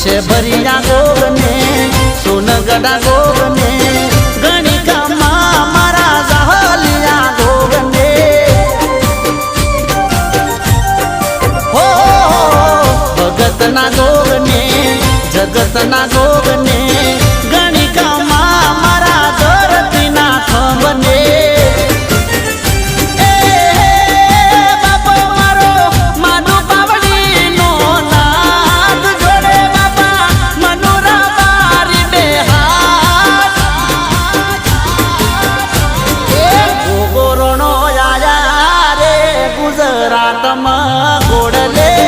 શેભરિયા ગોગને સોનગઢા ગોગને ગણિકામાં મારા જહલિયા ગોગને હો ભગતના ગોગને જગતના ગોગને ગણિકામાં મારા ધરતીના ખંભને ગુજરાતમાં ગોડલે